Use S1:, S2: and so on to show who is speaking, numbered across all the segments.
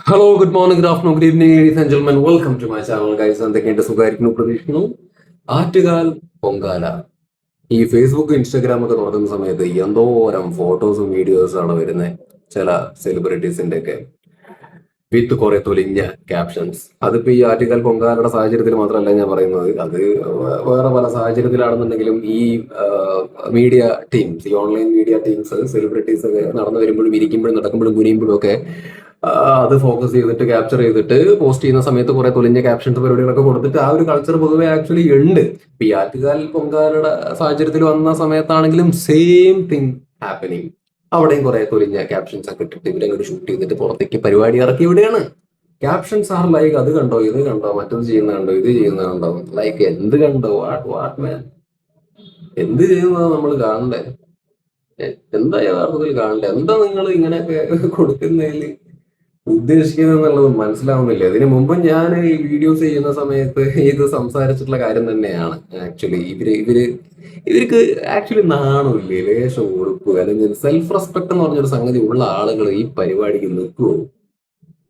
S1: Hello, good morning, good afternoon, good evening, ladies and gentlemen. Welcome to my channel guys. എന്തൊക്കെയുണ്ട്? സുഖമായിരിക്കുന്നു, പ്രതീക്ഷിക്കുന്നു. ആറ്റുകാൽ പൊങ്കാല. ഈ Facebook Instagram ഒക്കെ തുറക്കുന്ന സമയത്ത് എന്തോരം ഫോട്ടോസും വീഡിയോസും ആണ് വരുന്നത്. ചില സെലിബ്രിറ്റീസിന്റെ ഒക്കെ വിത്ത് കുറെ തൊലിഞ്ഞ ക്യാപ്ഷൻസ്. അതിപ്പോ ഈ ആറ്റുകാൽ പൊങ്കാലയുടെ സാഹചര്യത്തിൽ മാത്രമല്ല ഞാൻ പറയുന്നത്, അത് വേറെ പല സാഹചര്യത്തിലാണെന്നുണ്ടെങ്കിലും ഈ മീഡിയ ടീംസ്, ഈ ഓൺലൈൻ മീഡിയ ടീംസ്, സെലിബ്രിറ്റീസ് ഒക്കെ നടന്നു വരുമ്പോഴും ഇരിക്കുമ്പോഴും നടക്കുമ്പോഴും കുനിയുമ്പോഴും ഒക്കെ ആ, അത് ഫോക്കസ് ചെയ്തിട്ട് ക്യാപ്ചർ ചെയ്തിട്ട് പോസ്റ്റ് ചെയ്യുന്ന സമയത്ത് കുറെ തൊലിഞ്ഞ ക്യാപ്ഷൻസ് പരിപാടികളൊക്കെ കൊടുത്തിട്ട് ആ ഒരു കൾച്ചർ പൊതുവെ ആക്ച്വലി ഉണ്ട്. ഇപ്പൊ ഈ ആറ്റുകാൽ പൊങ്കാലയുടെ സാഹചര്യത്തിൽ വന്ന സമയത്താണെങ്കിലും സെയിം തിങ് ഹാപ്പനിങ്. അവിടെയും കുറെ തൊലിഞ്ഞ ക്യാപ്ഷൻസ് ഒക്കെ ഇട്ടിട്ട് ഇവരങ്ങോട്ട് ഷൂട്ട് ചെയ്തിട്ട് പുറത്തേക്ക് പരിപാടി ഇറക്കി വിടുകയാണ്. ക്യാപ്ഷൻസ് ആർ ലൈക്ക് അത് കണ്ടോ, ഇത് കണ്ടോ, മറ്റത് ചെയ്യുന്ന കണ്ടോ, ഇത് ചെയ്യുന്ന കണ്ടോ, ലൈക്ക് എന്ത് കണ്ടോ, വാട്ട് വാട്ട് മാൻ, എന്ത് ചെയ്യുന്നതാണ് നമ്മൾ കാണണ്ടേ? എന്താ യഥാർത്ഥത്തിൽ കാണണ്ടേ? എന്താ നിങ്ങൾ ഇങ്ങനെയൊക്കെ കൊടുക്കുന്നതിൽ ഉദ്ദേശിക്കുന്നത് എന്നുള്ളത് മനസ്സിലാവുന്നില്ല. ഇതിനു മുമ്പ് ഞാൻ ഈ വീഡിയോസ് ചെയ്യുന്ന സമയത്ത് ഇത് സംസാരിച്ചിട്ടുള്ള കാര്യം തന്നെയാണ്. ആക്ച്വലി ഇവർക്ക് ആക്ച്വലി നാണമില്ലേ, ലേശം ഉടുപ്പ് അല്ലെങ്കിൽ സെൽഫ് റെസ്പെക്ട് എന്ന് പറഞ്ഞൊരു സംഗതി ഉള്ള ആളുകൾ ഈ പരിപാടിക്ക് നിൽക്കുമോ?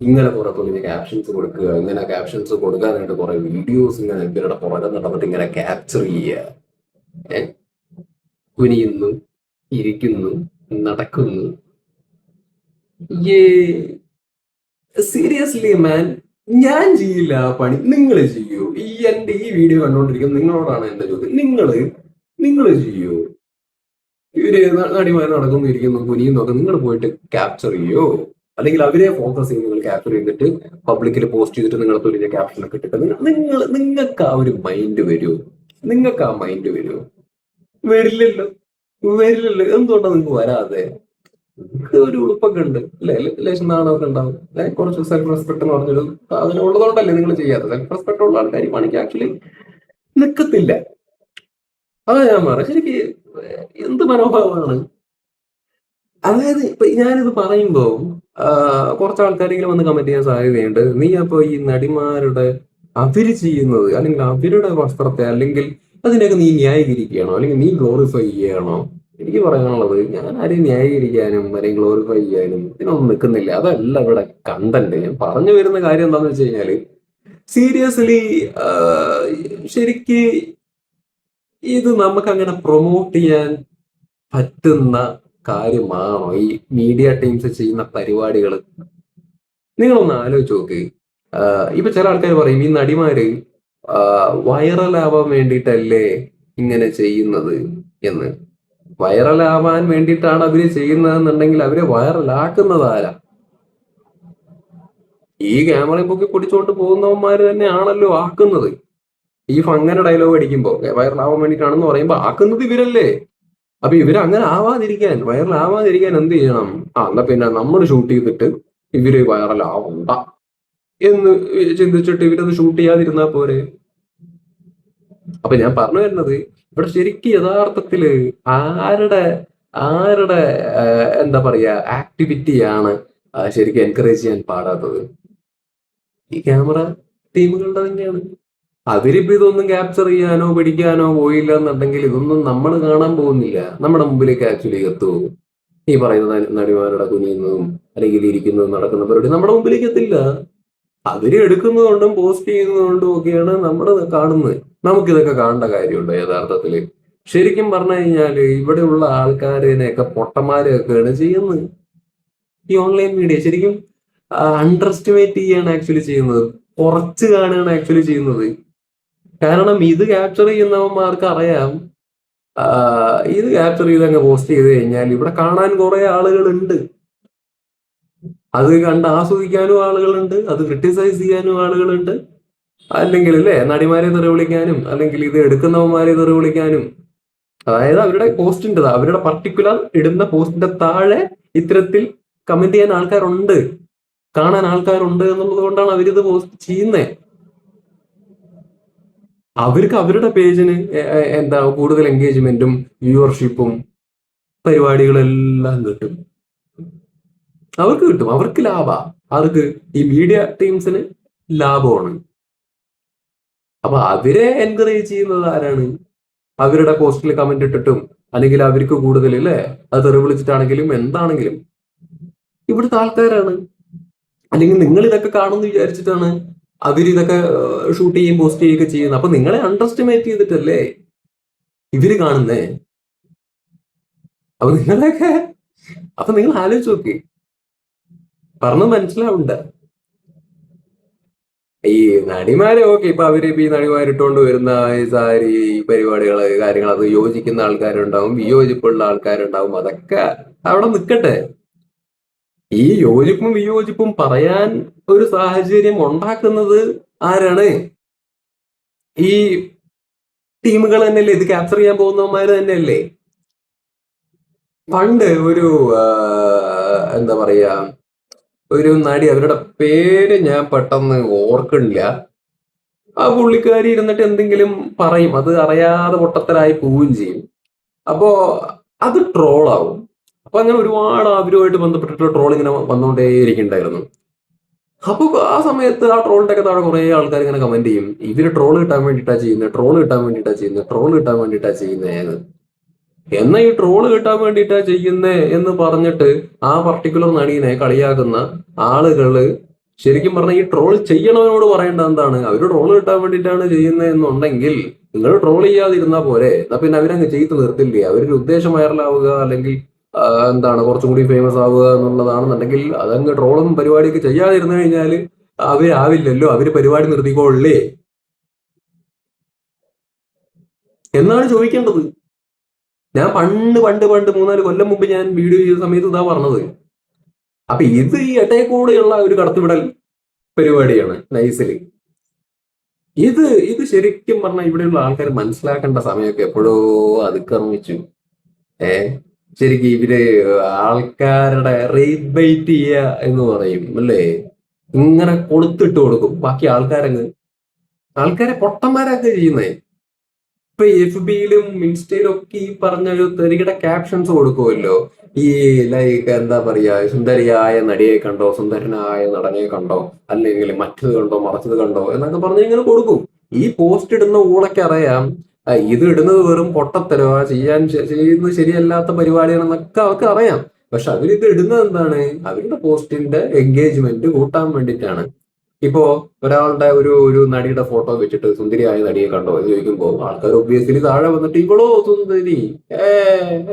S1: ഇങ്ങനെ കുറെ തൊഴിൽ ക്യാപ്ഷൻസ് കൊടുക്കുക, ഇങ്ങനെ ക്യാപ്ഷൻസ് കൊടുക്കാനായിട്ട് കുറെ വീഡിയോസ് ഇങ്ങനെ ഇവരുടെ പുറകെ നടന്നിട്ട് ഇങ്ങനെ ക്യാപ്ചർ ചെയ്യുക. ഏ, കുനിയുന്നു, ഇരിക്കുന്നു, നടക്കുന്നു. സീരിയസ്ലി മാൻ, ഞാൻ ചെയ്യില്ല ആ പണി, നിങ്ങൾ ചെയ്യൂ. എന്റെ ഈ വീഡിയോ കണ്ടുകൊണ്ടിരിക്കുന്ന നിങ്ങളോടാണ് എന്റെ ചോദ്യം. നിങ്ങൾ ചെയ്യൂ. ഇവര് നടിമാർ നടക്കുന്നു, ഇരിക്കുന്നു, കുനിയുന്നു ഒക്കെ നിങ്ങൾ പോയിട്ട് ക്യാപ്ചർ ചെയ്യോ? അല്ലെങ്കിൽ അവരെ ഫോക്കസ് ചെയ്ത് നിങ്ങൾ ക്യാപ്ചർ ചെയ്തിട്ട് പബ്ലിക്കിൽ പോസ്റ്റ് ചെയ്തിട്ട് നിങ്ങൾ തുല്യ ക്യാപ്ഷനൊക്കെ ഇട്ടിട്ട് നിങ്ങൾക്ക് ആ ഒരു മൈൻഡ് വരുമോ? നിങ്ങൾക്ക് ആ മൈൻഡ് വരുമോ? വരില്ലല്ലോ. വരില്ലല്ലോ. എന്തുകൊണ്ടാണ് നിങ്ങൾക്ക് വരാതെ? നിങ്ങൾക്ക് ഒരു ഉളുപ്പൊക്കെ ഉണ്ട് അല്ലെ? ലേശം നാണമൊക്കെ ഉണ്ടാവും. കുറച്ച് സെൽഫ് റെസ്പെക്ട് എന്ന് പറഞ്ഞൊരു അതിനുള്ളതുകൊണ്ടല്ലേ നിങ്ങൾ ചെയ്യാത്തത്? സെൽഫ് റെസ്പെക്ട് ഉള്ള ആൾക്കാർ ഈ പണിക്ക് ആക്ച്വലി നിൽക്കത്തില്ല. അതാ ഞാൻ പറയാം. ശരിക്ക് എന്ത് മനോഭാവമാണ്? അതായത് ഇപ്പൊ ഞാനിത് പറയുമ്പോ കുറച്ച് ആൾക്കാരെങ്കിലും വന്ന് കമന്റ് ചെയ്യാൻ സാധ്യതയുണ്ട്. നീ അപ്പൊ ഈ നടിമാരുടെ അവര് ചെയ്യുന്നത് അല്ലെങ്കിൽ അവരുടെ വസ്ത്രത്തെ അല്ലെങ്കിൽ അതിനൊക്കെ നീ ന്യായീകരിക്കുകയാണോ, അല്ലെങ്കിൽ നീ ഗ്ലോറിഫൈ ചെയ്യണോ? എനിക്ക് പറയാനുള്ളത്, ഞാൻ ആരെയും ന്യായീകരിക്കാനും അല്ലെങ്കിൽ ഗ്ലോറിഫൈ ചെയ്യാനും ഇതിനൊന്നും നിൽക്കുന്നില്ല. അതല്ല ഇവിടെ കണ്ടന്റ്. ഞാൻ പറഞ്ഞു വരുന്ന കാര്യം എന്താണെന്ന് വെച്ച് കഴിഞ്ഞാല്, സീരിയസ്ലി ശരിക്ക് ഇത് നമുക്ക് അങ്ങനെ പ്രൊമോട്ട് ചെയ്യാൻ പറ്റുന്ന കാര്യമാണോ ഈ മീഡിയ ടീംസ് ചെയ്യുന്ന പരിപാടികൾ? നിങ്ങളൊന്ന് ആലോചിച്ച് നോക്ക്. ഇപ്പൊ ചില ആൾക്കാർ പറയും ഈ നടിമാര് വൈറൽ ആവാൻ വേണ്ടിയിട്ടല്ലേ ഇങ്ങനെ ചെയ്യുന്നത് എന്ന്. വൈറൽ ആവാൻ വേണ്ടിയിട്ടാണ് അവര് ചെയ്യുന്നതെന്നുണ്ടെങ്കിൽ അവരെ വൈറൽ ആക്കുന്നത് ആരാ? ഈ ക്യാമറയും പൊക്കി പിടിച്ചോണ്ട് പോകുന്നവന്മാര് തന്നെയാണല്ലോ ആക്കുന്നത്. ഈ അങ്ങനെ ഡയലോഗ് അടിക്കുമ്പോ വൈറൽ ആവാൻ വേണ്ടിയിട്ടാണെന്ന് പറയുമ്പോ ആക്കുന്നത് ഇവരല്ലേ? അപ്പൊ ഇവര് അങ്ങനെ ആവാതിരിക്കാൻ, വൈറൽ ആവാതിരിക്കാൻ എന്ത് ചെയ്യണം? എന്നാ പിന്നെ നമ്മൾ ഷൂട്ട് ചെയ്തിട്ട് ഇവര് വൈറൽ ആവണ്ട എന്ന് ചിന്തിച്ചിട്ട് ഇവരത് ഷൂട്ട് ചെയ്യാതിരുന്നാ പോരെ? അപ്പൊ ഞാൻ പറഞ്ഞു വരുന്നത്, ഇവിടെ ശരിക്കും യഥാർത്ഥത്തില് ആരുടെ ആരുടെ എന്താ പറയാ ആക്ടിവിറ്റിയാണ് ശരിക്കും എൻകറേജ് ചെയ്യാൻ പാടാത്തത്? ഈ ക്യാമറ ടീമുകളുടെ തന്നെയാണ്. അവരിപ്പോ ഇതൊന്നും ക്യാപ്ചർ ചെയ്യാനോ പിടിക്കാനോ പോയില്ല എന്നുണ്ടെങ്കിൽ ഇതൊന്നും നമ്മൾ കാണാൻ പോകുന്നില്ല. നമ്മുടെ മുമ്പിലേക്ക് ആക്ച്വലി എത്തുമോ? ഈ പറയുന്ന നടിമാരുടെ കുനിയുന്നതും അല്ലെങ്കിൽ ഇരിക്കുന്നതും നടക്കുന്ന പരിപാടി നമ്മുടെ മുമ്പിലേക്ക് എത്തില്ല. അവര് എടുക്കുന്നതുകൊണ്ടും പോസ്റ്റ് ചെയ്യുന്നതുകൊണ്ടും ഒക്കെയാണ് നമ്മൾ കാണുന്നത്. നമുക്കിതൊക്കെ കാണേണ്ട കാര്യമുണ്ടോ യഥാർത്ഥത്തില്? ശരിക്കും പറഞ്ഞു കഴിഞ്ഞാല് ഇവിടെയുള്ള ആൾക്കാരെയൊക്കെ പൊട്ടന്മാരെയൊക്കെയാണ് ചെയ്യുന്നത്. ഈ ഓൺലൈൻ മീഡിയ ശരിക്കും അണ്ടർ എസ്റ്റിമേറ്റ് ചെയ്യാണ് ആക്ച്വലി ചെയ്യുന്നത്. കുറച്ച് കാണുകയാണ് ആക്ച്വലി ചെയ്യുന്നത്. കാരണം ഇത് ക്യാപ്ചർ ചെയ്യുന്നവന്മാർക്ക് അറിയാം, ഇത് ക്യാപ്ചർ ചെയ്ത് അങ്ങ് പോസ്റ്റ് ചെയ്ത് കഴിഞ്ഞാൽ ഇവിടെ കാണാൻ കുറെ ആളുകളുണ്ട്. അത് കണ്ട് ആസ്വദിക്കാനും ആളുകളുണ്ട്, അത് ക്രിട്ടിസൈസ് ചെയ്യാനും ആളുകളുണ്ട്, അല്ലെങ്കിൽ അല്ലേ നടിമാരെ തെറി വിളിക്കാനും അല്ലെങ്കിൽ ഇത് എടുക്കുന്നവന്മാരെ തെറി വിളിക്കാനും. അതായത് അവരുടെ പോസ്റ്റിന്റെ അവരുടെ പർട്ടിക്കുലർ ഇടുന്ന പോസ്റ്റിന്റെ താഴെ ഇത്തരത്തിൽ കമന്റ് ചെയ്യാൻ ആൾക്കാരുണ്ട്, കാണാൻ ആൾക്കാരുണ്ട് എന്നുള്ളത് കൊണ്ടാണ് അവരിത് പോസ്റ്റ് ചെയ്യുന്നത്. അവർക്ക് അവരുടെ പേജിന് എന്താ കൂടുതൽ എൻഗേജ്മെന്റും വ്യൂവർഷിപ്പും പരിപാടികളെല്ലാം കിട്ടും. അവർക്ക് കിട്ടും, അവർക്ക് ലാഭ. അവർക്ക് ഈ മീഡിയ ടീംസിന് ലാഭമാണ്. അപ്പൊ അവരെ എൻകറേജ് ചെയ്യുന്നത് ആരാണ്? അവരുടെ പോസ്റ്റിൽ കമന്റ് ഇട്ടിട്ടും അല്ലെങ്കിൽ അവർക്ക് കൂടുതൽ അല്ലേ അത് തെറി വിളിച്ചിട്ടാണെങ്കിലും എന്താണെങ്കിലും ഇവിടുത്തെ ആൾക്കാരാണ്. അല്ലെങ്കിൽ നിങ്ങൾ ഇതൊക്കെ കാണുമെന്ന് വിചാരിച്ചിട്ടാണ് അവരിതൊക്കെ ഷൂട്ട് ചെയ്യും പോസ്റ്റ് ചെയ്യുകയൊക്കെ ചെയ്യുന്നത്. അപ്പൊ നിങ്ങളെ അണ്ടർ എസ്റ്റിമേറ്റ് ചെയ്തിട്ടല്ലേ ഇവര് കാണുന്നേ. അപ്പൊ നിങ്ങളെയൊക്കെ അപ്പൊ നിങ്ങൾ ആലോചിച്ച് നോക്ക്, പറഞ്ഞത് മനസ്സിലാവണ്ട. ഈ നടിമാരെ ഓക്കെ, ഇപ്പൊ അവര് ഈ നടിമാരിട്ടുകൊണ്ട് വരുന്ന ഈ സാരി, ഈ പരിപാടികള് കാര്യങ്ങൾ, അത് യോജിക്കുന്ന ആൾക്കാരുണ്ടാവും, വിയോജിപ്പുള്ള ആൾക്കാരുണ്ടാവും, അതൊക്കെ അവിടെ നിൽക്കട്ടെ. ഈ യോജിപ്പും വിയോജിപ്പും പറയാൻ ഒരു സാഹചര്യം ഉണ്ടാക്കുന്നത് ആരാണ്? ഈ ടീമുകൾ തന്നെയല്ലേ, ഇത് ക്യാപ്ചർ ചെയ്യാൻ പോകുന്നവന്മാര് തന്നെയല്ലേ. പണ്ട് ഒരു എന്താ പറയാ, ഒരു നടി, അവരുടെ പേര് ഞാൻ പെട്ടെന്ന് ഓർക്കണില്ല, ആ പുള്ളിക്കാരി ഇരുന്നിട്ട് എന്തെങ്കിലും പറയും, അത് അറിയാതെ പൊട്ടത്തരായി പോവുകയും ചെയ്യും. അപ്പോ അത് ട്രോളാവും. അപ്പൊ അങ്ങനെ ഒരുപാട് അവരുമായിട്ട് ബന്ധപ്പെട്ടിട്ട് ട്രോൾ ഇങ്ങനെ വന്നുകൊണ്ടേയിരിക്കുന്നുണ്ടായിരുന്നു. അപ്പൊ ആ സമയത്ത് ആ ട്രോളിന്റെ ഒക്കെ താഴെ കുറെ ആൾക്കാർ ഇങ്ങനെ കമന്റ് ചെയ്യും, ഇവര് ട്രോൾ കിട്ടാൻ വേണ്ടിയിട്ടാ ചെയ്യുന്നത്, ട്രോൾ കിട്ടാൻ വേണ്ടിയിട്ടാ ചെയ്യുന്നത്, ട്രോൾ കിട്ടാൻ വേണ്ടിയിട്ടാ ചെയ്യുന്നത്. എന്നാ ഈ ട്രോള് കിട്ടാൻ വേണ്ടിയിട്ടാ ചെയ്യുന്നേ എന്ന് പറഞ്ഞിട്ട് ആ പർട്ടിക്കുലർ നടീനെ കളിയാക്കുന്ന ആളുകള് ശരിക്കും പറഞ്ഞാൽ ഈ ട്രോൾ ചെയ്യണവനോട് പറയേണ്ട എന്താണ്, അവര് ട്രോള് കിട്ടാൻ വേണ്ടിയിട്ടാണ് ചെയ്യുന്നത് എന്നുണ്ടെങ്കിൽ നിങ്ങൾ ട്രോൾ ചെയ്യാതിരുന്നാ പോരെ. എന്നാ പിന്നെ അവരങ്ങ് ചെയ്തു നിർത്തില്ലേ. അവരൊരു ഉദ്ദേശം വൈറലാവുക, അല്ലെങ്കിൽ എന്താണ് കുറച്ചും കൂടി ഫേമസ് ആവുക എന്നുള്ളതാണെന്നുണ്ടെങ്കിൽ അതങ്ങ് ട്രോളും പരിപാടിയൊക്കെ ചെയ്യാതിരുന്നു കഴിഞ്ഞാല് അവരാവില്ലല്ലോ, അവര് പരിപാടി നിർത്തിക്കോളില്ലേ എന്നാണ് ചോദിക്കേണ്ടത്. ഞാൻ പണ്ട് പണ്ട് പണ്ട് 3-4 കൊല്ലം മുമ്പ് ഞാൻ വീഡിയോ ചെയ്ത സമയത്ത് ഇതാ പറഞ്ഞത്. അപ്പൊ ഇത് ഈ ഇടയിൽ കൂടെയുള്ള ഒരു കടത്തിവിടൽ പരിപാടിയാണ് നൈസില്. ഇത് ഇത് ശരിക്കും പറഞ്ഞാൽ ഇവിടെയുള്ള ആൾക്കാർ മനസ്സിലാക്കേണ്ട സമയമൊക്കെ എപ്പോഴോ അതിക്രമിച്ചു. ഏ ശരിക്കും ഇവര് ആൾക്കാരുടെ റേറ്റ് ബൈറ്റ് ചെയ്യുക എന്ന് പറയും അല്ലേ, ഇങ്ങനെ കൊളുത്തിട്ട് കൊടുക്കും, ബാക്കി ആൾക്കാരെ പൊട്ടന്മാരൊക്കെ ചെയ്യുന്നേ. ഇപ്പൊ എഫ് ബിയിലും ഇൻസ്റ്റയിലും ഒക്കെ ഈ പറഞ്ഞ ഒരു തെറിയുടെ ക്യാപ്ഷൻസ് കൊടുക്കുമല്ലോ. ഈ ലൈക്ക് എന്താ പറയാ, സുന്ദരിയായ നടിയെ കണ്ടോ, സുന്ദരനായ നടനെ കണ്ടോ, അല്ലെങ്കിൽ മറ്റത് കണ്ടോ, മറച്ചത് കണ്ടോ എന്നൊക്കെ പറഞ്ഞ് ഇങ്ങനെ കൊടുക്കും. ഈ പോസ്റ്റ് ഇടുന്ന ഊളയ്ക്ക് അറിയാം ഇത് ഇടുന്നത് വെറും പൊട്ടത്തരോ, ചെയ്യുന്നത് ശരിയല്ലാത്ത പരിപാടിയാണെന്നൊക്കെ അവർക്ക് അറിയാം. പക്ഷെ അവരിത് ഇടുന്നത് എന്താണ്, അവരുടെ പോസ്റ്റിന്റെ എൻഗേജ്മെന്റ് കൂട്ടാൻ വേണ്ടിയിട്ടാണ്. ഇപ്പോ ഒരാളുടെ ഒരു ഒരു നടിയുടെ ഫോട്ടോ വെച്ചിട്ട് സുന്ദരിയായ നടിയെ കണ്ടോ എന്ന് ചോദിക്കുമ്പോൾ ആൾക്കാർ ഒബ്വിയസ്ലി താഴെ വന്നിട്ട് ഇവളോ സുന്ദരി ഏ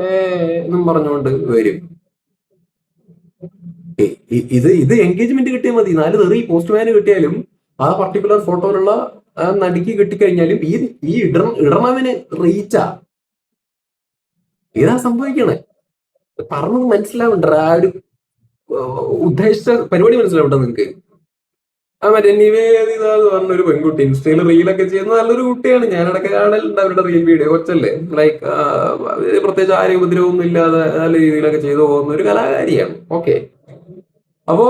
S1: ഏ എന്നും പറഞ്ഞുകൊണ്ട് വരും. ഇത് ഇത് എൻഗേജ്മെന്റ് കിട്ടിയാൽ മതി. 4 തെറി പോസ്റ്റ്മാന് കിട്ടിയാലും ആ പർട്ടിക്കുലർ ഫോട്ടോയിലുള്ള ആ നടിക്ക് കിട്ടിക്കഴിഞ്ഞാലും ഈ ഇടണവന് റീച്ചാ. ഇതാ സംഭവിക്കണേ. പറഞ്ഞത് മനസ്സിലാവണ്ട, ആ ഒരു ഉദ്ദേശിച്ച പരിപാടി മനസ്സിലാവണ്ട നിങ്ങക്ക്. ആ മറ്റേ നിവേദിത എന്ന് പറഞ്ഞൊരു പെൺകുട്ടി ഇൻസ്റ്റയിൽ റീലൊക്കെ ചെയ്യുന്ന നല്ലൊരു കുട്ടിയാണ്. ഞാനിടയ്ക്ക് കാണലുണ്ട് അവരുടെ റീൽ വീഡിയോ. കൊച്ചല്ലേ, ലൈക്ക് പ്രത്യേകിച്ച് ആരെയും ഉപദ്രവമൊന്നും ഇല്ലാതെ നല്ല രീതിയിലൊക്കെ ചെയ്തു പോകുന്ന ഒരു കലാകാരിയാണ്. ഓക്കെ. അപ്പോ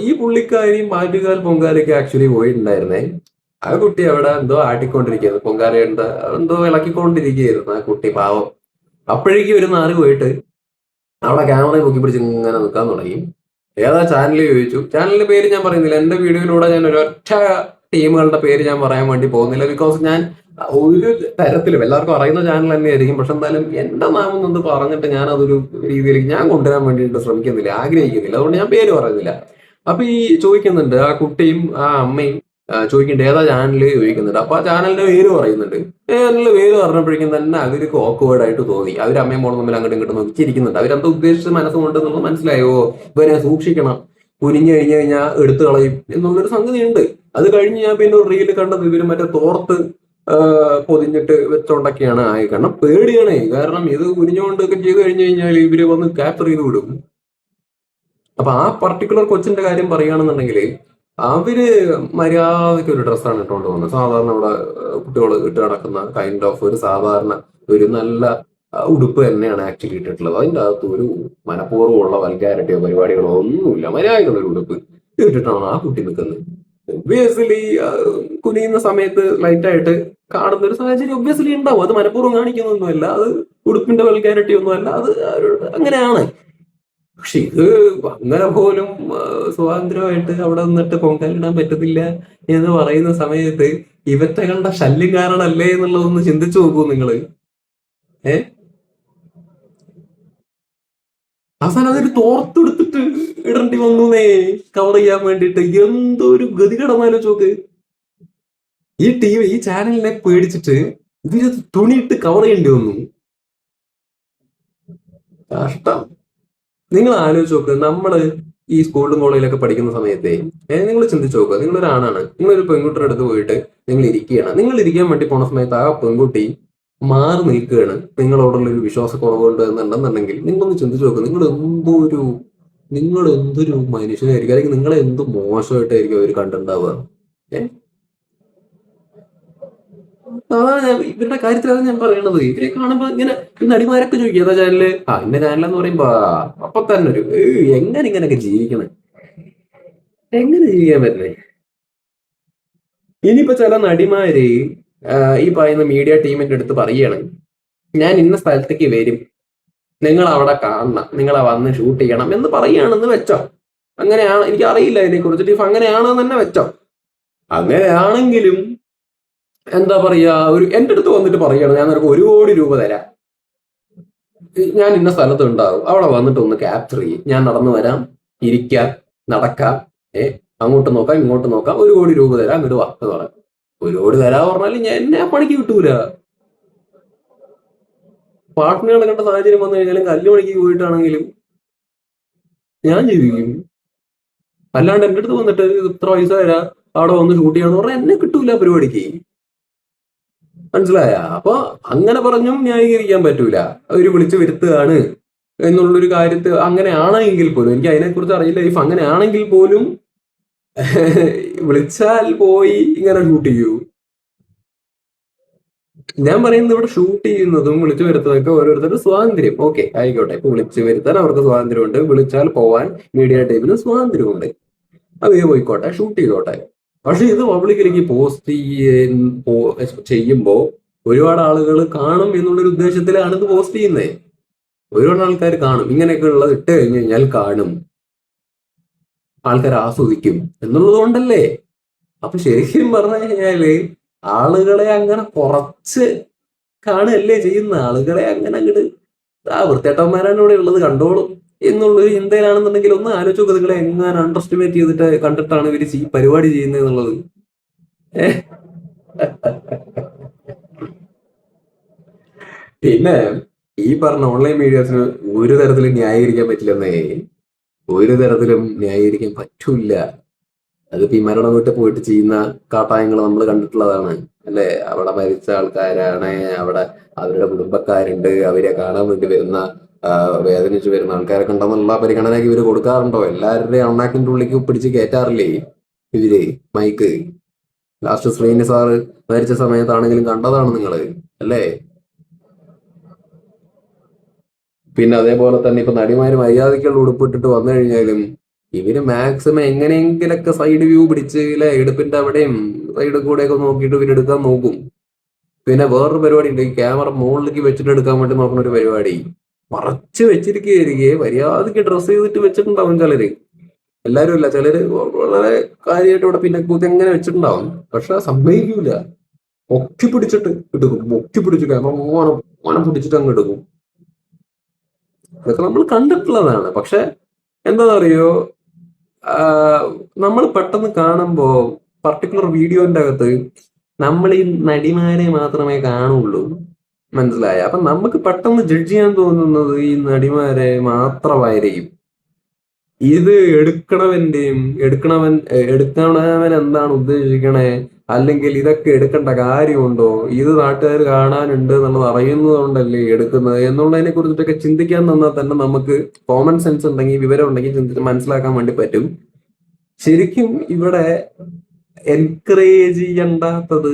S1: ഈ പുള്ളിക്കാരി മാറ്റുകാൽ പൊങ്കാലയ്ക്ക് ആക്ച്വലി പോയിട്ടുണ്ടായിരുന്നേ. ആ കുട്ടി അവിടെ എന്തോ ആട്ടിക്കൊണ്ടിരിക്കുകയായിരുന്നു, പൊങ്കാല എന്തോ ഇളക്കിക്കൊണ്ടിരിക്കുകയായിരുന്നു ആ കുട്ടി, പാവം. അപ്പോഴേക്കും ഒരു നാറ് പോയിട്ട് അവിടെ ക്യാമറ പൊക്കി പിടിച്ച് ഇങ്ങനെ നിൽക്കാൻ തുടങ്ങി. ഏതാ ചാനൽ ചോദിച്ചു. ചാനലിന്റെ പേര് ഞാൻ പറയുന്നില്ല. എന്റെ വീഡിയോയിലൂടെ ഞാൻ ഒരൊറ്റ ടീമുകളുടെ പേര് ഞാൻ പറയാൻ വേണ്ടി പോകുന്നില്ല. ബിക്കോസ് ഞാൻ ഒരു തരത്തിലും എല്ലാവർക്കും അറിയുന്ന ചാനൽ തന്നെയായിരിക്കും. പക്ഷെ എന്തായാലും എന്റെ നാമം എന്ന് പറഞ്ഞിട്ട് ഞാൻ അതൊരു രീതിയിലേക്ക് ഞാൻ കൊണ്ടുവരാൻ വേണ്ടിയിട്ട് ശ്രമിക്കുന്നില്ല, ആഗ്രഹിക്കുന്നില്ല. അതുകൊണ്ട് ഞാൻ പേര് പറയുന്നില്ല. അപ്പൊ ഈ ചോദിക്കുന്നുണ്ട് ആ കുട്ടിയും ആ അമ്മയും ചോദിക്കുന്നുണ്ട് ഏതാ ചാനൽ ചോദിക്കുന്നുണ്ട്. അപ്പൊ ആ ചാനലിന്റെ പേര് പറയുന്നുണ്ട്. ചാനലിന്റെ പേര് പറഞ്ഞപ്പോഴേക്കും തന്നെ അവർക്ക് ഓക്വേർഡ് ആയിട്ട് തോന്നി. അവർ അമ്മയും മോളും തമ്മിൽ അങ്ങോട്ടും ഇങ്ങോട്ടും നോക്കിച്ചിരിക്കുന്നുണ്ട്. അവരെന്താ ഉദ്ദേശിച്ച് മനസ്സുകൊണ്ട് എന്നുള്ളത് മനസ്സിലായോ. ഇവരെ സൂക്ഷിക്കണം, കുനിഞ്ഞു കഴിഞ്ഞു കഴിഞ്ഞാൽ എടുത്തു കളയും എന്നുള്ളൊരു സംഗതി ഉണ്ട്. അത് കഴിഞ്ഞ് ഞാൻ പിന്നെ ഒരു റീല് കണ്ടത് ഇവര് മറ്റേ തോർത്ത് പൊതിഞ്ഞിട്ട് വെച്ചോണ്ടൊക്കെയാണ് ആയി. കാരണം പേടിയാണേ. കാരണം ഇത് കുനിഞ്ഞുകൊണ്ടൊക്കെ ചെയ്ത് കഴിഞ്ഞു കഴിഞ്ഞാൽ ഇവര് വന്ന് ക്യാപ്ചർ ചെയ്ത് വിടും. അപ്പൊ ആ പർട്ടിക്കുലർ കൊച്ചിന്റെ കാര്യം പറയുകയാണെന്നുണ്ടെങ്കിൽ അവര് മര്യാദയ്ക്ക് ഒരു ഡ്രസ്സാണ് ഇട്ടുകൊണ്ട് പോകുന്നത്. സാധാരണ ഇവിടെ കുട്ടികൾ ഇട്ട് നടക്കുന്ന കൈൻഡ് ഓഫ് ഒരു സാധാരണ ഒരു നല്ല ഉടുപ്പ് തന്നെയാണ് ആക്ച്വലി ഇട്ടിട്ടുള്ളത്. അതിൻ്റെ അകത്ത് ഒരു മനഃപൂർവ്വമുള്ള വൽഗാരിറ്റിയോ പരിപാടികളോ ഒന്നുമില്ല. മര്യാദയുള്ള ഒരു ഉടുപ്പ് ഇട്ടിട്ടാണ് ആ കുട്ടി നിൽക്കുന്നത്. ഒബ്വിയസ്ലി കുനിയുന്ന സമയത്ത് ലൈറ്റായിട്ട് കാണുന്ന ഒരു സാഹചര്യം ഒബ്വിയസ്ലി ഉണ്ടാവും. അത് മനഃപൂർവ്വം കാണിക്കുന്നൊന്നുമല്ല, അത് ഉടുപ്പിന്റെ വൽഗാരിറ്റി ഒന്നുമല്ല, അത് അങ്ങനെയാണ്. പക്ഷെ ഇത് അങ്ങനെ പോലും സ്വാതന്ത്ര്യമായിട്ട് അവിടെ നിന്നിട്ട് പൊങ്കാലിടാൻ പറ്റത്തില്ല എന്ന് പറയുന്ന സമയത്ത് ഇവറ്റകളുടെ ശല്യം കാരണല്ലേ എന്നുള്ളതൊന്ന് ചിന്തിച്ചു നോക്കൂ നിങ്ങള്. ഏഹ് അവസാനം അതൊരു തോർത്തെടുത്തിട്ട് ഇടേണ്ടി വന്നേ കവർ ചെയ്യാൻ വേണ്ടിയിട്ട്. എന്തൊരു ഗതികടന്നാലോ ചോക്ക്. ഈ ചാനലിനെ പേടിച്ചിട്ട് ഇതിന് തുണിയിട്ട് കവർ ചെയ്യേണ്ടി വന്നു. കഷ്ടം. നിങ്ങൾ ആലോചിച്ച് നോക്ക്, നമ്മള് ഈ സ്കൂളിലും കോളേജിലൊക്കെ പഠിക്കുന്ന സമയത്തെ നിങ്ങൾ ചിന്തിച്ച് നോക്കുക, നിങ്ങളൊരാണാണ്, നിങ്ങളൊരു പെൺകുട്ടിയുടെ അടുത്ത് പോയിട്ട് നിങ്ങൾ ഇരിക്കുകയാണ്. നിങ്ങൾ ഇരിക്കാൻ വേണ്ടി പോണ സമയത്ത് ആ പെൺകുട്ടി മാറി നിൽക്കുകയാണ്, നിങ്ങളോടുള്ള ഒരു വിശ്വാസക്കുറവുണ്ട് എന്നുണ്ടെന്നുണ്ടെങ്കിൽ നിങ്ങളൊന്ന് ചിന്തിച്ച് നോക്കുക, നിങ്ങൾ എന്തൊരു മനുഷ്യനായിരിക്കും, അല്ലെങ്കിൽ നിങ്ങളെ എന്ത് മോശമായിട്ടായിരിക്കും അവർ കണ്ടിട്ടുണ്ടാവുക. ഏഹ് അതാണ് ഇവരുടെ കാര്യത്തിലാണ് ഞാൻ പറയണത്. ഇവരെ കാണുമ്പോ ഇങ്ങനെ ഈ നടിമാരൊക്കെ ചോദിക്കും ഏതാ ചാനല്, ഇന്ന ചാനലെന്ന് പറയുമ്പോ അപ്പൊ തന്നെ ഒരു എങ്ങനെ ഇങ്ങനെയൊക്കെ ജീവിക്കണേ, എങ്ങനെ ജീവിക്കാൻ പറ്റണേ. ഇനിയിപ്പോ ചില നടിമാര് ഈ പറയുന്ന മീഡിയ ടീമിന്റെ അടുത്ത് പറയാണ്, ഞാൻ ഇന്ന സ്ഥലത്തേക്ക് വരും, നിങ്ങൾ അവിടെ കാണണം, നിങ്ങളെ വന്ന് ഷൂട്ട് ചെയ്യണം എന്ന് പറയുകയാണെന്ന് വെച്ചോ. അങ്ങനെയാണ്, എനിക്ക് അറിയില്ല ഇതിനെ കുറിച്ചിട്ട്. ഇപ്പൊ അങ്ങനെയാണെന്ന് തന്നെ വെച്ചോ. അങ്ങനെയാണെങ്കിലും എന്താ പറയാ, എന്റെ അടുത്ത് വന്നിട്ട് പറയാണ്, ഞാൻ നിനക്ക് 1 കോടി രൂപ തരാം, ഞാൻ ഇന്ന സ്ഥലത്ത് ഉണ്ടാവും, അവിടെ വന്നിട്ട് ഒന്ന് ക്യാപ്ചർ ചെയ്യും, ഞാൻ നടന്നു വരാം, ഇരിക്കാം, നടക്കാം, അങ്ങോട്ട് നോക്കാം ഇങ്ങോട്ട് നോക്കാം, 1 കോടി രൂപ തരാം, അങ്ങോട്ട് വാ എന്ന് പറയാം. 1 കോടി തരാ പറഞ്ഞാൽ എന്നെ ആ പണിക്ക് കിട്ടൂല. പാർട്ട്ണർ നടക്കേണ്ട സാഹചര്യം വന്നു കഴിഞ്ഞാലും കല്ലുപണിക്ക് പോയിട്ടാണെങ്കിലും ഞാൻ ജീവിക്കും. അല്ലാണ്ട് എന്റെ അടുത്ത് വന്നിട്ട് ഇത്ര പൈസ തരാം, അവിടെ വന്ന് ഷൂട്ട് ചെയ്യാന്ന് പറഞ്ഞാൽ എന്നെ കിട്ടൂല പരിപാടിക്ക്. മനസ്സിലായ? അപ്പൊ അങ്ങനെ പറഞ്ഞും ന്യായീകരിക്കാൻ പറ്റൂല. അവര് വിളിച്ചു വരുത്തുകയാണ് എന്നുള്ളൊരു കാര്യത്തിൽ അങ്ങനെയാണെങ്കിൽ പോലും, എനിക്ക് അതിനെക്കുറിച്ച് അറിയില്ല. ഇഫ് അങ്ങനെയാണെങ്കിൽ പോലും വിളിച്ചാൽ പോയി ഇങ്ങനെ ഷൂട്ട് ചെയ്യൂ. ഞാൻ പറയുന്നത് ഇവിടെ ഷൂട്ട് ചെയ്യുന്നതും വിളിച്ചു വരുത്തുന്നതൊക്കെ ഓരോരുത്തരുടെ സ്വാതന്ത്ര്യം. ഓക്കെ, ആയിക്കോട്ടെ. ഇപ്പൊ വിളിച്ചു വരുത്താൻ അവർക്ക് സ്വാതന്ത്ര്യമുണ്ട്, വിളിച്ചാൽ പോവാൻ മീഡിയ ടീമിന് സ്വാതന്ത്ര്യമുണ്ട്. അത് പോയിക്കോട്ടെ, ഷൂട്ട് ചെയ്തോട്ടെ. പക്ഷെ ഇത് പബ്ലിക്കിലേക്ക് പോസ്റ്റ് ചെയ്യുമ്പോ ഒരുപാട് ആളുകൾ കാണും എന്നുള്ളൊരു ഉദ്ദേശത്തിലാണ് ഇത് പോസ്റ്റ് ചെയ്യുന്നത്. ഒരുപാട് ആൾക്കാർ കാണും, ഇങ്ങനെയൊക്കെ ഉള്ളത് ഇട്ട് കഴിഞ്ഞു കഴിഞ്ഞാൽ കാണും, ആൾക്കാർ ആസ്വദിക്കും എന്നുള്ളത് കൊണ്ടല്ലേ. അപ്പൊ ശരിക്കും പറഞ്ഞു കഴിഞ്ഞാല് ആളുകളെ അങ്ങനെ കുറച്ച് കാണുകയല്ലേ ചെയ്യുന്ന, ആളുകളെ അങ്ങനെ അങ്ങോട്ട് വൃത്തിയേട്ടന്മാരാണ് ഇവിടെ ഉള്ളത് കണ്ടോളും എന്നുള്ളൊരു ചിന്തയിലാണെന്നുണ്ടെങ്കിൽ ഒന്ന് ആലോചിച്ച് നോക്കുക, നിങ്ങളെ എങ്ങനെ അണ്ടർസ്റ്റിമേറ്റ് ചെയ്തിട്ട് കണ്ടിട്ടാണ് ഇവര് ഈ പരിപാടി ചെയ്യുന്നത് എന്നുള്ളത്. പിന്നെ ഈ പറഞ്ഞ ഓൺലൈൻ മീഡിയാസിന് ഒരു തരത്തിലും ന്യായീകരിക്കാൻ പറ്റില്ലെന്നേ, ഒരു തരത്തിലും ന്യായീകരിക്കാൻ പറ്റൂല. അതിപ്പോ ഈ മരണം വീട്ടിൽ പോയിട്ട് ചെയ്യുന്ന കാട്ടായങ്ങൾ നമ്മൾ കണ്ടിട്ടുള്ളതാണ് അല്ലെ. അവിടെ മരിച്ച ആൾക്കാരാണ്, അവിടെ അവരുടെ കുടുംബക്കാരുണ്ട്, അവരെ കാണാൻ വേണ്ടി വരുന്ന വേദനിച്ചു വരുന്ന ആൾക്കാരൊക്കെ ഉണ്ടെന്നുള്ള പരിഗണനയ്ക്ക് ഇവര് കൊടുക്കാറുണ്ടോ? എല്ലാവരുടെയും അണ്ണാക്കിന്റെ ഉള്ളിലേക്ക് പിടിച്ച് കയറ്റാറില്ലേ ഇവര് മൈക്ക്? ലാസ്റ്റ് ശ്രീനി സാറ് മരിച്ച സമയത്താണെങ്കിലും കണ്ടതാണ് നിങ്ങള് അല്ലേ. പിന്നെ അതേപോലെ തന്നെ ഇപ്പൊ നടിമാര് മര്യാദയ്ക്കുള്ള ഉടുപ്പിട്ടിട്ട് വന്നു കഴിഞ്ഞാലും ഇവര് മാക്സിമം എങ്ങനെയെങ്കിലൊക്കെ സൈഡ് വ്യൂ പിടിച്ച് അല്ലെ, ഇടുപ്പിന്റെ അവിടെയും സൈഡിൽ കൂടെയൊക്കെ നോക്കിയിട്ട് ഇവരെടുക്കാൻ നോക്കും. പിന്നെ വേറൊരു പരിപാടി ഉണ്ട്, ഈ ക്യാമറ മുകളിലേക്ക് വെച്ചിട്ട് എടുക്കാൻ വേണ്ടി നോക്കുന്ന ഒരു പരിപാടി. മറച്ച് വെച്ചിരിക്കുകയായിരിക്കെ, മര്യാദയ്ക്ക് ഡ്രസ് ചെയ്തിട്ട് വെച്ചിട്ടുണ്ടാവും ചിലര്, എല്ലാരും ഇല്ല, ചിലര് വളരെ കാര്യമായിട്ട് ഇവിടെ പിന്നെ കൂത്തി എങ്ങനെ വെച്ചിട്ടുണ്ടാവും. പക്ഷെ സമ്മതിക്കൂല, പൊക്കി പിടിച്ചിട്ട് എടുക്കും, പൊക്കി പിടിച്ച് ക്യാമറ ഓണം പിടിച്ചിട്ട് അങ്ങ് എടുക്കും. ഇതൊക്കെ നമ്മൾ കണ്ടിട്ടുള്ളതാണ്. പക്ഷെ എന്താണെന്നറിയോ, നമ്മൾ പെട്ടെന്ന് കാണുമ്പോ പർട്ടിക്കുലർ വീഡിയോന്റെ അകത്ത് നമ്മൾ ഈ നടിമാരെ മാത്രമേ കാണുള്ളൂ. മനസ്സിലായ? അപ്പൊ നമുക്ക് പെട്ടെന്ന് ജഡ്ജ് ചെയ്യാൻ തോന്നുന്നത് ഈ നടിമാരെ മാത്രമായിരിക്കും. ഇത് എടുക്കണവൻ എന്താണ് ഉദ്ദേശിക്കണേ, അല്ലെങ്കിൽ ഇതൊക്കെ എടുക്കേണ്ട കാര്യമുണ്ടോ, ഇത് നാട്ടുകാർ കാണാനുണ്ട് എന്നുള്ളത് അറിയുന്നത് കൊണ്ടല്ലേ എടുക്കുന്നത് എന്നുള്ളതിനെ കുറിച്ചിട്ടൊക്കെ ചിന്തിക്കാൻ തന്നാൽ തന്നെ നമുക്ക് കോമൺ സെൻസ് ഉണ്ടെങ്കിൽ, വിവരം ഉണ്ടെങ്കിൽ ചിന്തിച്ച് മനസ്സിലാക്കാൻ വേണ്ടി പറ്റും. ശരിക്കും ഇവിടെ എൻകറേജ് ചെയ്യണ്ടാത്തത്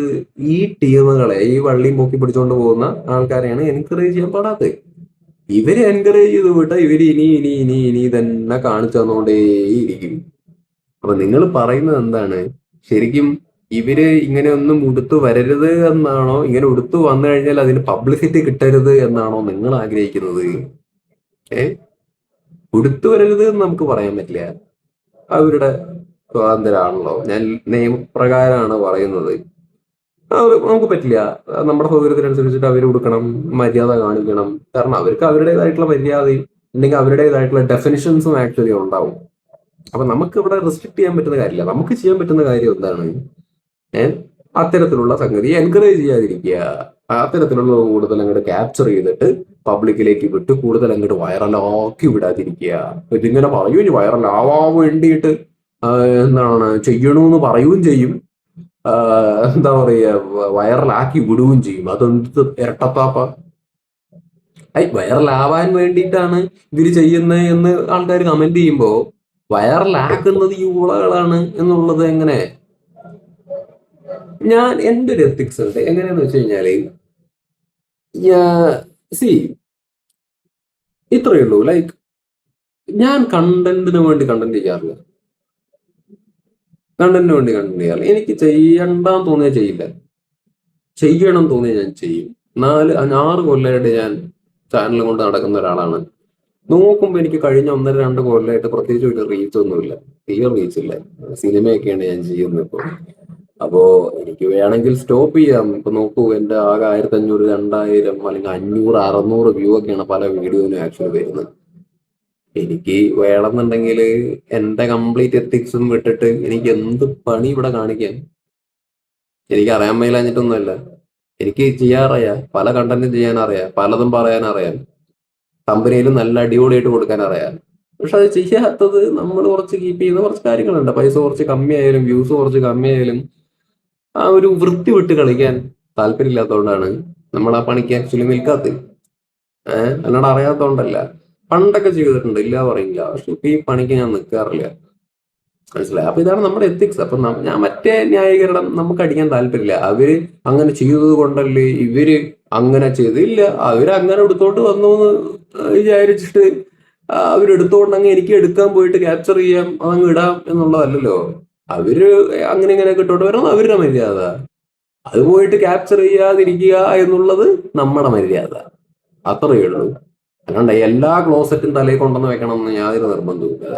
S1: ഈ ടീമുകളെ, ഈ വള്ളിയും പൊക്കി പിടിച്ചുകൊണ്ട് പോകുന്ന ആൾക്കാരെയാണ് എൻകറേജ് ചെയ്യാൻ പാടാത്തത്. ഇവര് എൻകറേജ് ചെയ്ത് വിട്ടാൽ ഇവര് ഇനി ഇനി ഇനി ഇനി തന്നെ കാണിച്ചു തന്നോണ്ടേയിരിക്കും. അപ്പൊ നിങ്ങൾ പറയുന്നത് എന്താണ്? ശരിക്കും ഇവര് ഇങ്ങനെ ഒന്നും ഉടുത്തു വരരുത് എന്നാണോ, ഇങ്ങനെ ഉടുത്തു വന്നു കഴിഞ്ഞാൽ അതിന് പബ്ലിസിറ്റി കിട്ടരുത് എന്നാണോ നിങ്ങൾ ആഗ്രഹിക്കുന്നത്? ഉടുത്തു വരരുത് എന്ന് നമുക്ക് പറയാൻ പറ്റില്ല, അവരുടെ സ്വാതന്ത്ര്യമാണല്ലോ. ഞാൻ നിയമപ്രകാരമാണ് പറയുന്നത്. നമുക്ക് പറ്റില്ല. നമ്മുടെ സൗകര്യത്തിനനുസരിച്ചിട്ട് അവർ കൊടുക്കണം, മര്യാദ കാണിക്കണം. കാരണം അവർക്ക് അവരുടേതായിട്ടുള്ള മര്യാദയും ഉണ്ടെങ്കിൽ അവരുടേതായിട്ടുള്ള ഡെഫിനിഷൻസും ആക്ച്വലി ഉണ്ടാവും. അപ്പൊ നമുക്ക് ഇവിടെ റെസ്ട്രിക്ട് ചെയ്യാൻ പറ്റുന്ന കാര്യമില്ല. നമുക്ക് ചെയ്യാൻ പറ്റുന്ന കാര്യം എന്താണ്? ഏഹ് അത്തരത്തിലുള്ള സംഗതി എൻകറേജ് ചെയ്യാതിരിക്കുക. അത്തരത്തിലുള്ള കൂടുതൽ അങ്ങോട്ട് ക്യാപ്ചർ ചെയ്തിട്ട് പബ്ലിക്കിലേക്ക് വിട്ട് കൂടുതൽ അങ്ങോട്ട് വൈറലാക്കി വിടാതിരിക്കുക. ഇതിങ്ങനെ പറയൂ, വൈറലാവാൻ വേണ്ടിയിട്ട് എന്താണ് ചെയ്യണമെന്ന് പറയുകയും ചെയ്യും, എന്താ പറയുക, വൈറലാക്കി വിടുകയും ചെയ്യും. അതെന്ത് ഇരട്ടത്താപ്പ! വൈറലാവാൻ വേണ്ടിയിട്ടാണ് ഇവര് ചെയ്യുന്നത് എന്ന് ആൾക്കാർ കമന്റ് ചെയ്യുമ്പോ വൈറലാക്കുന്നത് ഈ ഉളകളാണ് എന്നുള്ളത് എങ്ങനെ? എന്റെ ഒരു എത്തിക്സ് ഉണ്ട്. എങ്ങനെയാന്ന് വെച്ച് കഴിഞ്ഞാല് സി ഇത്രയേ ഉള്ളൂ. ലൈക്ക് ഞാൻ കണ്ടന്റിന് വേണ്ടി കണ്ടന്റ് ചെയ്യാറില്ല. എനിക്ക് ചെയ്യണ്ടെന്ന് തോന്നിയാൽ ചെയ്യില്ല, ചെയ്യണം തോന്നിയാൽ ഞാൻ ചെയ്യും. 6 കൊല്ലമായിട്ട് ഞാൻ ചാനൽ കൊണ്ട് നടക്കുന്ന ഒരാളാണ്. നോക്കുമ്പോ എനിക്ക് കഴിഞ്ഞ 1-2 കൊല്ലമായിട്ട് പ്രത്യേകിച്ച് ഒരു റീച്ച് ഒന്നുമില്ല, തീരെ റീച്ച് ഇല്ല. സിനിമയൊക്കെയാണ് ഞാൻ ചെയ്യുന്നത് ഇപ്പൊ. അപ്പോ എനിക്ക് വേണമെങ്കിൽ സ്റ്റോപ്പ് ചെയ്യാം. ഇപ്പൊ നോക്കൂ, എന്റെ ആകെ 1500, 2000 അല്ലെങ്കിൽ 500, 600 വ്യൂ ഒക്കെയാണ് പല വീഡിയോയിലും ആക്ച്വലി വരുന്നത്. എനിക്ക് വേണമെന്നുണ്ടെങ്കിൽ എന്റെ കംപ്ലീറ്റ് എത്തിക്സും വിട്ടിട്ട് എനിക്ക് എന്ത് പണി ഇവിടെ കാണിക്കാം. എനിക്ക് അറിയാൻ മേലാഞ്ഞിട്ടൊന്നുമല്ല, എനിക്ക് ചെയ്യാററിയാം, പല കണ്ടന്റും ചെയ്യാൻ അറിയാം, പലതും പറയാൻ അറിയാം, കമ്പനിയിലും നല്ല അടിപൊളിയായിട്ട് കൊടുക്കാൻ അറിയാം. പക്ഷെ അത് ചെയ്യാത്തത് നമ്മൾ കുറച്ച് കീപ്പ് ചെയ്യുന്ന കുറച്ച് കാര്യങ്ങളുണ്ട്. പൈസ കുറച്ച് കമ്മിയായാലും വ്യൂസ് കുറച്ച് കമ്മിയായാലും ആ ഒരു വൃത്തി വിട്ട് കളിക്കാൻ താല്പര്യമില്ലാത്തതുകൊണ്ടാണ് നമ്മൾ ആ പണിക്ക് ആക്ച്വലി നിൽക്കാത്തത്. അല്ലാണ്ട് അറിയാത്തതുകൊണ്ടല്ല. പണ്ടൊക്കെ ചെയ്തിട്ടുണ്ട്, ഇല്ല പറയില്ല. പക്ഷെ ഇപ്പൊ ഈ പണിക്ക് ഞാൻ നിൽക്കാറില്ല. മനസ്സിലായി? അപ്പൊ ഇതാണ് നമ്മുടെ എത്തിക്സ്. അപ്പൊ ഞാൻ മറ്റേ ന്യായീകരണം നമുക്ക് അടിക്കാൻ താല്പര്യമില്ല. അവര് അങ്ങനെ ചെയ്തത് കൊണ്ടല്ലേ ഇവര് അങ്ങനെ ചെയ്തില്ല, അവരങ്ങനെ എടുത്തോണ്ട് വന്നു എന്ന് വിചാരിച്ചിട്ട് അവരെടുത്തോണ്ടെങ്കിൽ എനിക്ക് എടുക്കാൻ പോയിട്ട് ക്യാപ്ചർ ചെയ്യാം, അതങ്ങ് ഇടാം എന്നുള്ളതല്ലല്ലോ. അവര് അങ്ങനെ ഇങ്ങനെയൊക്കെ ഇട്ടോണ്ട് വരണം, അവരുടെ മര്യാദ. അത് പോയിട്ട് ക്യാപ്ചർ ചെയ്യാതിരിക്കുക എന്നുള്ളത് നമ്മുടെ മര്യാദ. അത്രയേ ഉള്ളൂ. അല്ലാണ്ട് എല്ലാ ക്ലോസറ്റും തലയിൽ കൊണ്ടുവന്ന് വെക്കണം എന്ന് യാതൊരു നിർബന്ധവും ഇല്ല.